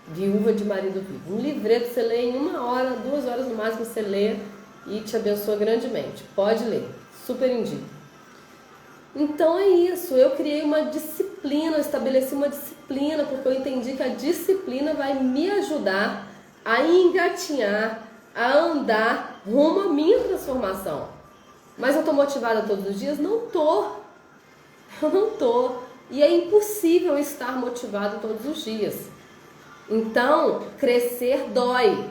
Speaker 1: Viúva de marido vivo. Um livreto que você lê em 1 hora, 2 horas no máximo você lê e te abençoa grandemente. Pode ler, super indico. Então é isso, eu criei uma disciplina, eu estabeleci uma disciplina, porque eu entendi que a disciplina vai me ajudar a engatinhar, a andar rumo à minha transformação. Mas eu estou motivada todos os dias? Não estou. Eu não estou. E é impossível estar motivado todos os dias. Então, crescer dói.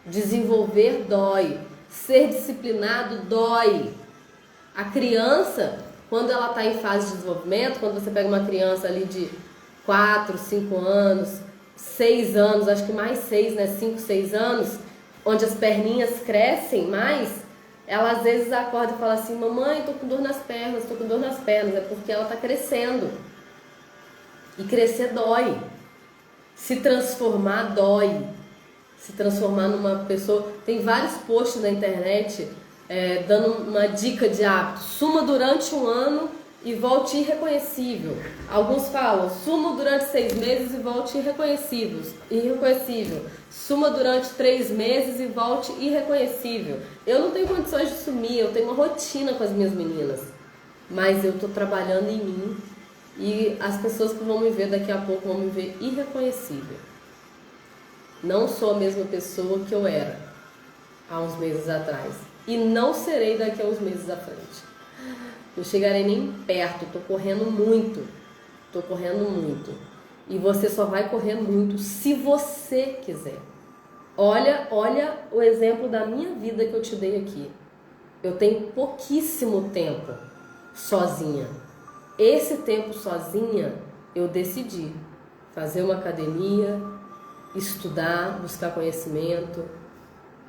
Speaker 1: Desenvolver dói. Ser disciplinado dói. A criança, quando ela está em fase de desenvolvimento, quando você pega uma criança ali de 4, 5 anos, 6 anos, acho que mais 6, né? 5, 6 anos, onde as perninhas crescem mais, ela às vezes acorda e fala assim: mamãe, tô com dor nas pernas, tô com dor nas pernas. É porque ela tá crescendo. E crescer dói. Se transformar dói. se transformar numa pessoa. Tem vários posts na internet dando uma dica de hábito. Suma durante um ano e volte irreconhecível. Alguns falam, suma durante 6 meses e volte irreconhecível. Suma durante 3 meses e volte irreconhecível. Eu não tenho condições de sumir, eu tenho uma rotina com as minhas meninas. Mas eu estou trabalhando em mim e as pessoas que vão me ver daqui a pouco vão me ver irreconhecível. Não sou a mesma pessoa que eu era há uns meses atrás. E não serei daqui a uns meses à frente. Não chegarei nem perto, estou correndo muito. E você só vai correr muito se você quiser. Olha o exemplo da minha vida que eu te dei aqui. Eu tenho pouquíssimo tempo sozinha. Esse tempo sozinha eu decidi fazer uma academia, estudar, buscar conhecimento.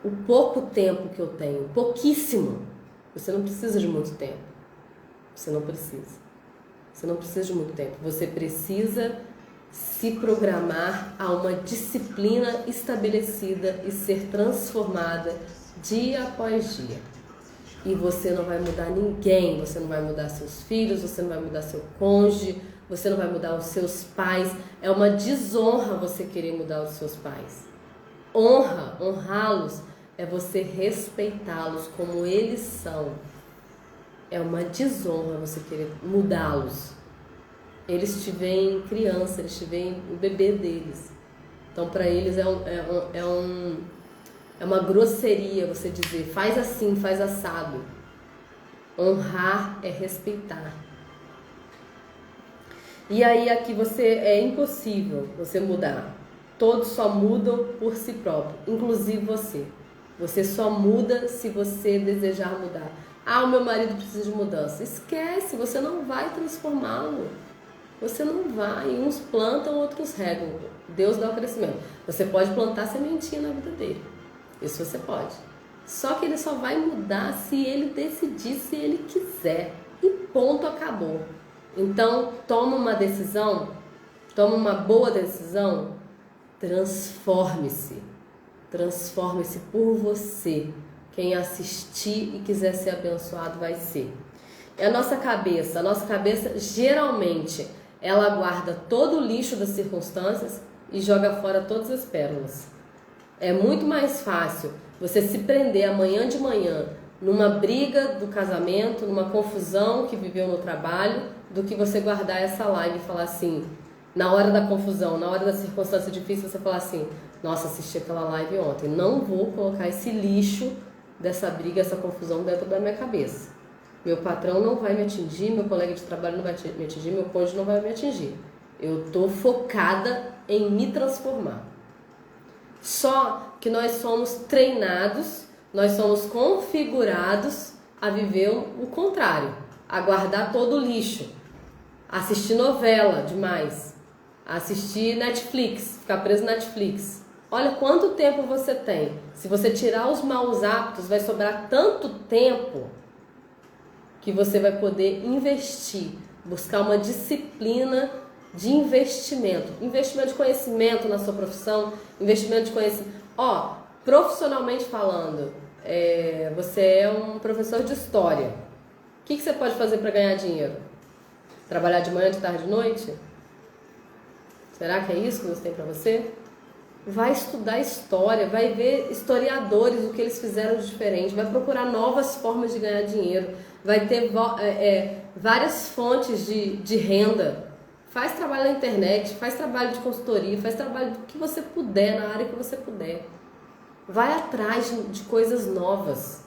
Speaker 1: O pouco tempo que eu tenho, pouquíssimo. Você não precisa de muito tempo. Você não precisa de muito tempo. Você precisa se programar a uma disciplina estabelecida e ser transformada dia após dia. E você não vai mudar ninguém, você não vai mudar seus filhos, você não vai mudar seu cônjuge, você não vai mudar os seus pais. É uma desonra você querer mudar os seus pais. Honrá-los é você respeitá-los como eles são. É uma desonra você querer mudá-los. Eles te veem criança, eles te veem o bebê deles. Então, para eles é uma grosseria você dizer, faz assim, faz assado. Honrar é respeitar. E aí aqui é impossível você mudar. Todos só mudam por si próprio, inclusive você. Você só muda se você desejar mudar. Ah, o meu marido precisa de mudança. Esquece, você não vai transformá-lo. Você não vai. Uns plantam, outros regam. Deus dá o crescimento. Você pode plantar sementinha na vida dele. Isso você pode. Só que ele só vai mudar se ele decidir, se ele quiser. E ponto, acabou. Então, toma uma decisão, toma uma boa decisão, transforme-se. Transforme-se por você. Quem assistir e quiser ser abençoado vai ser. É a nossa cabeça geralmente, ela guarda todo o lixo das circunstâncias e joga fora todas as pérolas. É muito mais fácil você se prender amanhã de manhã numa briga do casamento, numa confusão que viveu no trabalho, do que você guardar essa live e falar assim, na hora da confusão, na hora da circunstância difícil, você falar assim, nossa, assisti aquela live ontem, não vou colocar esse lixo dessa briga, essa confusão dentro da minha cabeça. Meu patrão não vai me atingir, meu colega de trabalho não vai me atingir, meu cônjuge não vai me atingir. Eu estou focada em me transformar. Só que nós somos treinados, nós somos configurados a viver o contrário, a guardar todo o lixo, assistir novela demais, assistir Netflix, ficar preso na Netflix. Olha quanto tempo você tem. Se você tirar os maus hábitos, vai sobrar tanto tempo que você vai poder investir, buscar uma disciplina de investimento. Investimento de conhecimento na sua profissão, investimento de conhecimento. Profissionalmente falando, você é um professor de história. O que você pode fazer para ganhar dinheiro? Trabalhar de manhã, de tarde, de noite? Será que é isso que você tem para você? Vai estudar história, vai ver historiadores, o que eles fizeram de diferente, vai procurar novas formas de ganhar dinheiro, vai ter várias fontes de renda. Faz trabalho na internet, faz trabalho de consultoria, faz trabalho do que você puder, na área que você puder. Vai atrás de coisas novas,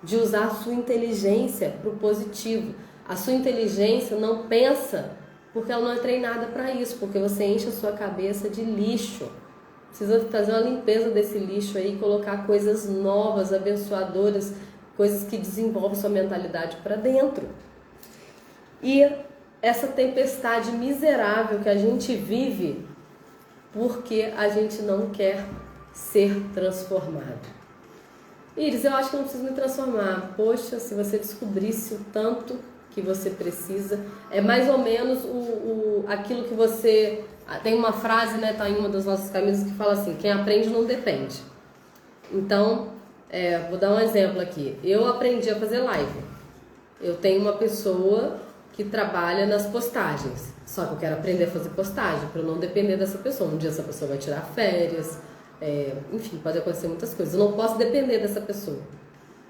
Speaker 1: de usar a sua inteligência para o positivo. A sua inteligência não pensa porque ela não é treinada para isso, porque você enche a sua cabeça de lixo. Precisa fazer uma limpeza desse lixo aí, colocar coisas novas, abençoadoras, coisas que desenvolvem sua mentalidade para dentro. E essa tempestade miserável que a gente vive porque a gente não quer ser transformado. Iris, eu acho que eu não preciso me transformar. Poxa, se você descobrisse o tanto que você precisa. É mais ou menos aquilo que você... Tem uma frase, né, tá em uma das nossas camisas que fala assim: quem aprende não depende. Então, vou dar um exemplo aqui. Eu aprendi a fazer live. Eu tenho uma pessoa que trabalha nas postagens. Só que eu quero aprender a fazer postagem para eu não depender dessa pessoa. Um dia essa pessoa vai tirar férias, enfim, pode acontecer muitas coisas. Eu não posso depender dessa pessoa.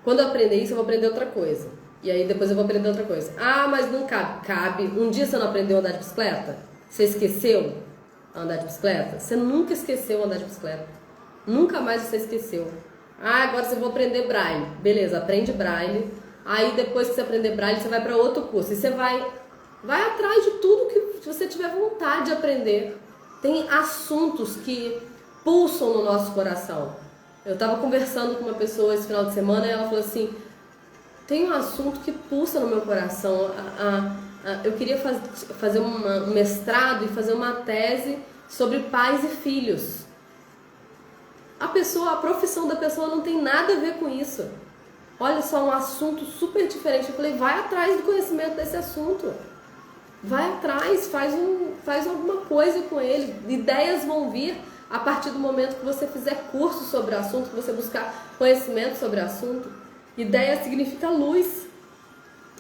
Speaker 1: Quando eu aprender isso, eu vou aprender outra coisa. E aí depois eu vou aprender outra coisa. Ah, mas não cabe. Cabe. Um dia você não aprendeu a andar de bicicleta? Você esqueceu a andar de bicicleta? Você nunca esqueceu a andar de bicicleta. Nunca mais você esqueceu. Ah, agora você vai aprender braille. Beleza, aprende braille. Aí depois que você aprender braille, você vai para outro curso. E você vai atrás de tudo que você tiver vontade de aprender. Tem assuntos que pulsam no nosso coração. Eu estava conversando com uma pessoa esse final de semana e ela falou assim: tem um assunto que pulsa no meu coração. Eu queria fazer um mestrado e fazer uma tese sobre pais e filhos. A profissão da pessoa não tem nada a ver com isso. Olha só, um assunto super diferente. Eu falei: vai atrás do conhecimento desse assunto. Vai atrás, faz alguma coisa com ele. Ideias vão vir a partir do momento que você fizer curso sobre o assunto, que você buscar conhecimento sobre o assunto. Ideia significa luz.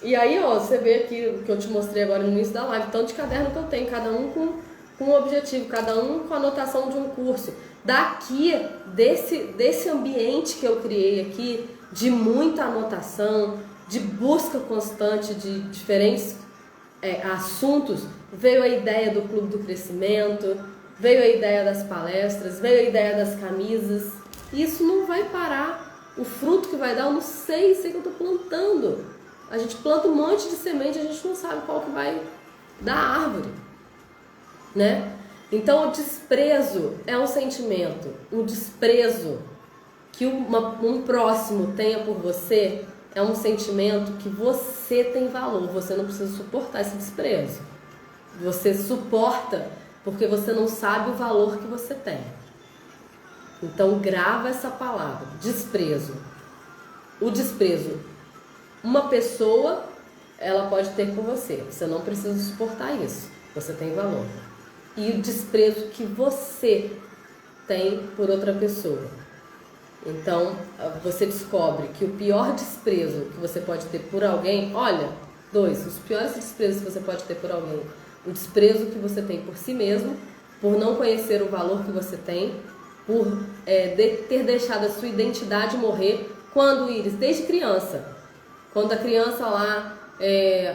Speaker 1: E aí, ó, você vê aqui o que eu te mostrei agora no início da live, tanto de caderno que eu tenho, cada um com um objetivo, cada um com a anotação de um curso. Daqui, desse ambiente que eu criei aqui, de muita anotação, de busca constante de diferentes assuntos, veio a ideia do Clube do Crescimento, veio a ideia das palestras, veio a ideia das camisas. Isso não vai parar. O fruto que vai dar, eu não sei que eu estou plantando. A gente planta um monte de semente, a gente não sabe qual que vai dar árvore, né? Então o desprezo é um sentimento. O desprezo que um próximo tenha por você é um sentimento que você tem valor. Você não precisa suportar esse desprezo. Você suporta porque você não sabe o valor que você tem. Então grava essa palavra, desprezo. O desprezo, uma pessoa, ela pode ter por você. Você não precisa suportar isso. Você tem valor. E o desprezo que você tem por outra pessoa. Então, você descobre que o pior desprezo que você pode ter por alguém... Olha, os piores desprezos que você pode ter por alguém. O desprezo que você tem por si mesmo, por não conhecer o valor que você tem, por ter deixado a sua identidade morrer. Quando, Iris? Desde criança. Quando a criança lá,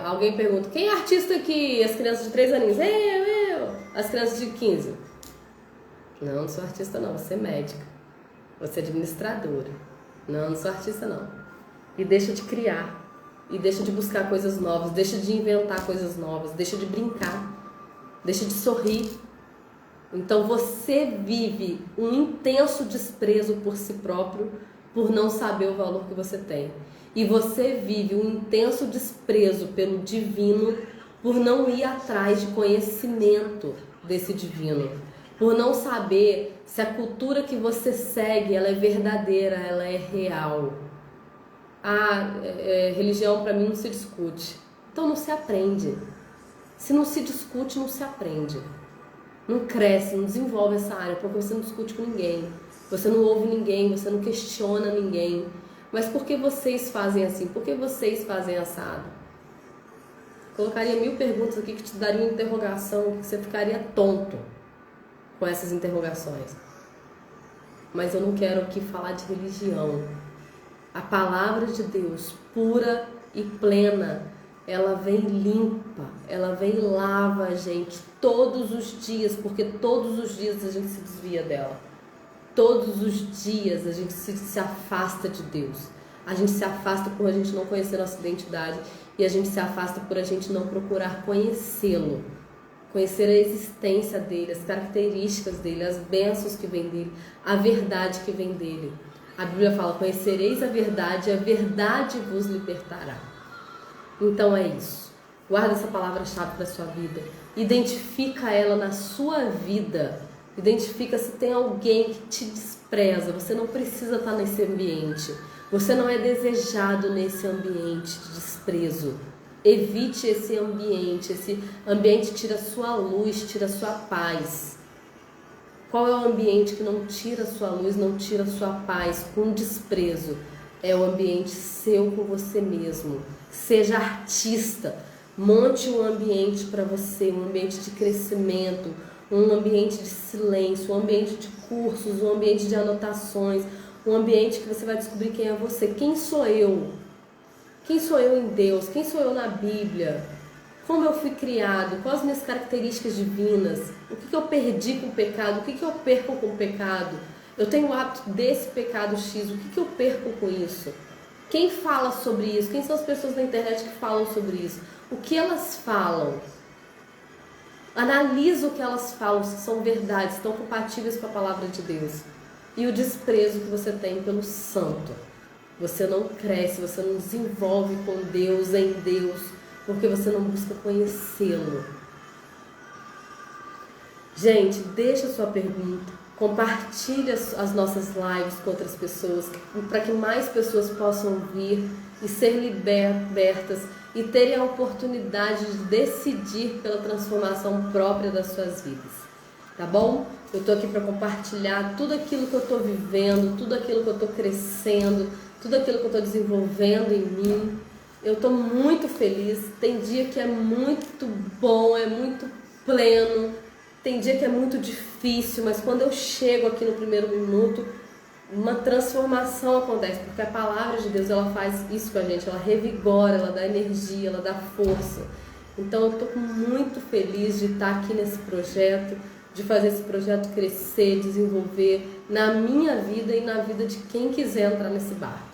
Speaker 1: alguém pergunta: quem é artista aqui? As crianças de 3 aninhos. Eu. As crianças de 15. Não sou artista não, você é médica. Você é administradora. Não sou artista não. E deixa de criar. E deixa de buscar coisas novas. Deixa de inventar coisas novas. Deixa de brincar. Deixa de sorrir. Então você vive um intenso desprezo por si próprio, por não saber o valor que você tem. E você vive um intenso desprezo pelo divino, por não ir atrás de conhecimento desse divino, por não saber se a cultura que você segue ela é verdadeira, ela é real. Religião para mim não se discute. Então não se aprende. Se não se discute, não se aprende. Não cresce, não desenvolve essa área, porque você não discute com ninguém. Você não ouve ninguém, você não questiona ninguém. Mas por que vocês fazem assim? Por que vocês fazem assado? Colocaria 1000 perguntas aqui que te dariam interrogação, que você ficaria tonto com essas interrogações. Mas eu não quero aqui falar de religião. A palavra de Deus, pura e plena, ela vem limpa, ela vem e lava a gente todos os dias, porque todos os dias a gente se desvia dela. Todos os dias a gente se afasta de Deus. A gente se afasta por a gente não conhecer nossa identidade e a gente se afasta por a gente não procurar conhecê-lo. Conhecer a existência dele, as características dele, as bênçãos que vêm dele, a verdade que vem dele. A Bíblia fala: conhecereis a verdade vos libertará. Então é isso. Guarda essa palavra-chave para a sua vida. Identifica ela na sua vida. Identifica se tem alguém que te despreza. Você não precisa estar nesse ambiente. Você não é desejado nesse ambiente de desprezo. Evite esse ambiente tira sua luz, tira sua paz. Qual é o ambiente que não tira sua luz, não tira sua paz, com desprezo? É o ambiente seu com você mesmo. Seja artista, monte um ambiente para você, um ambiente de crescimento, um ambiente de silêncio, um ambiente de cursos, um ambiente de anotações, um ambiente que você vai descobrir quem é você. Quem sou eu? Quem sou eu em Deus? Quem sou eu na Bíblia? Como eu fui criado? Quais as minhas características divinas? O que eu perdi com o pecado? O que eu perco com o pecado? Eu tenho o hábito desse pecado X, o que eu perco com isso? Quem fala sobre isso? Quem são as pessoas na internet que falam sobre isso? O que elas falam? Analisa o que elas falam, se são verdades, estão compatíveis com a palavra de Deus. E o desprezo que você tem pelo santo. Você não cresce, você não desenvolve com Deus, em Deus, porque você não busca conhecê-lo. Gente, deixa a sua pergunta, compartilhe as nossas lives com outras pessoas, para que mais pessoas possam vir e ser libertas e terem a oportunidade de decidir pela transformação própria das suas vidas. Tá bom? Eu estou aqui para compartilhar tudo aquilo que eu estou vivendo, tudo aquilo que eu estou crescendo, tudo aquilo que eu estou desenvolvendo em mim. Eu estou muito feliz. Tem dia que é muito bom, é muito pleno. Tem dia que é muito difícil, mas quando eu chego aqui no primeiro minuto, uma transformação acontece, porque a palavra de Deus, ela faz isso com a gente, ela revigora, ela dá energia, ela dá força. Então eu estou muito feliz de estar aqui nesse projeto, de fazer esse projeto crescer, desenvolver na minha vida e na vida de quem quiser entrar nesse barco.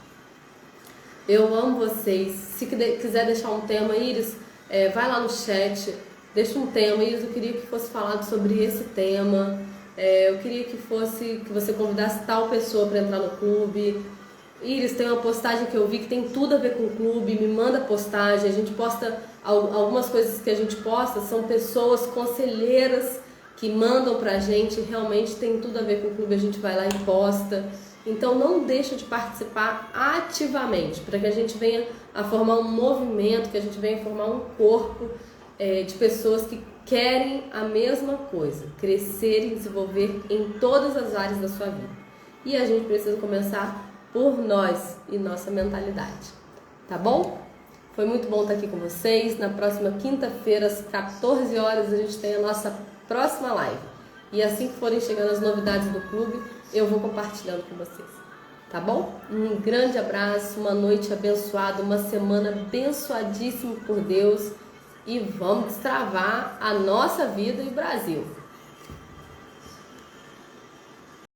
Speaker 1: Eu amo vocês. Se quiser deixar um tema, Iris, vai lá no chat, deixa um tema. Iris, eu queria que fosse falado sobre esse tema. Eu queria que você convidasse tal pessoa para entrar no clube. Iris, tem uma postagem que eu vi que tem tudo a ver com o clube, me manda postagem. A gente posta, algumas coisas que a gente posta são pessoas conselheiras que mandam pra gente, realmente tem tudo a ver com o clube, a gente vai lá e posta. Então não deixa de participar ativamente, para que a gente venha a formar um movimento, que a gente venha a formar um corpo de pessoas que querem a mesma coisa, crescer e desenvolver em todas as áreas da sua vida. E a gente precisa começar por nós e nossa mentalidade. Tá bom? Foi muito bom estar aqui com vocês. Na próxima quinta-feira, às 14 horas, a gente tem a nossa próxima live. E assim que forem chegando as novidades do clube, eu vou compartilhando com vocês. Tá bom? Um grande abraço, uma noite abençoada, uma semana abençoadíssima por Deus. E vamos destravar a nossa vida e o Brasil.